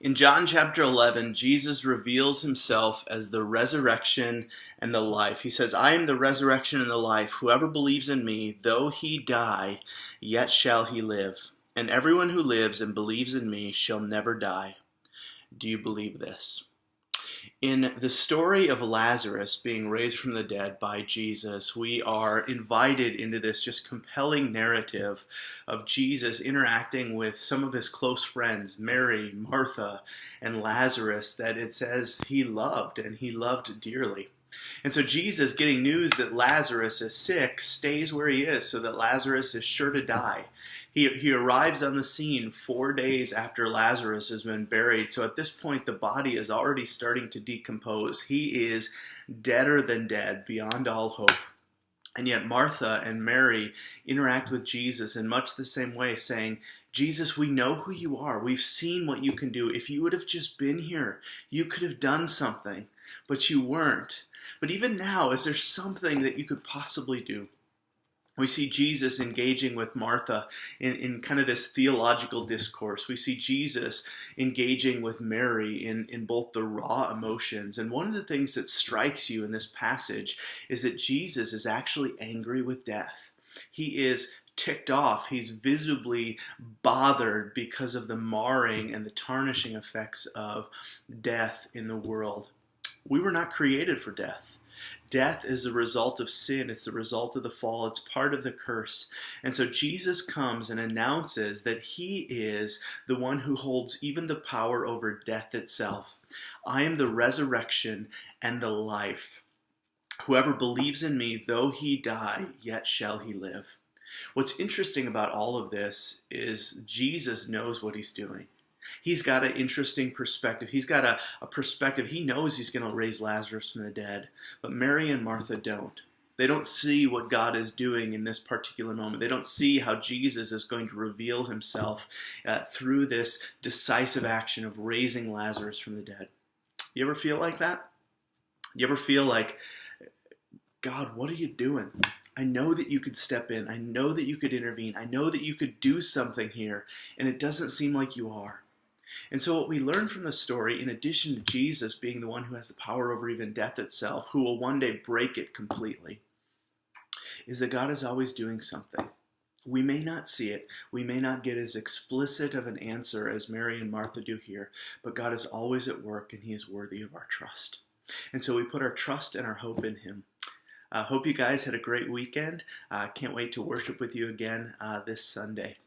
In John chapter 11, Jesus reveals himself as the resurrection and the life. He says, I am the resurrection and the life. Whoever believes in me, though he die, yet shall he live. And everyone who lives and believes in me shall never die. Do you believe this? In the story of Lazarus being raised from the dead by Jesus, we are invited into this just compelling narrative of Jesus interacting with some of his close friends, Mary, Martha, and Lazarus, that it says he loved, and he loved dearly. And so Jesus, getting news that Lazarus is sick, stays where he is so that Lazarus is sure to die. He arrives on the scene 4 days after Lazarus has been buried. So at this point, the body is already starting to decompose. He is deader than dead, beyond all hope. And yet Martha and Mary interact with Jesus in much the same way, saying, Jesus, we know who you are. We've seen what you can do. If you would have just been here, you could have done something, but you weren't. But even now, is there something that you could possibly do? We see Jesus engaging with Martha in kind of this theological discourse. We see Jesus engaging with Mary in both the raw emotions. And one of the things that strikes you in this passage is that Jesus is actually angry with death. He is ticked off. He's visibly bothered because of the marring and the tarnishing effects of death in the world. We were not created for death. Death is the result of sin. It's the result of the fall. It's part of the curse. And so Jesus comes and announces that he is the one who holds even the power over death itself. I am the resurrection and the life. Whoever believes in me, though he die, yet shall he live. What's interesting about all of this is Jesus knows what he's doing. He's got an interesting perspective. He's got a perspective. He knows he's going to raise Lazarus from the dead. But Mary and Martha don't. They don't see what God is doing in this particular moment. They don't see how Jesus is going to reveal himself through this decisive action of raising Lazarus from the dead. You ever feel like that? You ever feel like, God, what are you doing? I know that you could step in. I know that you could intervene. I know that you could do something here, and it doesn't seem like you are. And so what we learn from the story, in addition to Jesus being the one who has the power over even death itself, who will one day break it completely, is that God is always doing something. We may not see it. We may not get as explicit of an answer as Mary and Martha do here, but God is always at work, and he is worthy of our trust. And so we put our trust and our hope in him. Hope you guys had a great weekend. Can't wait to worship with you again this Sunday.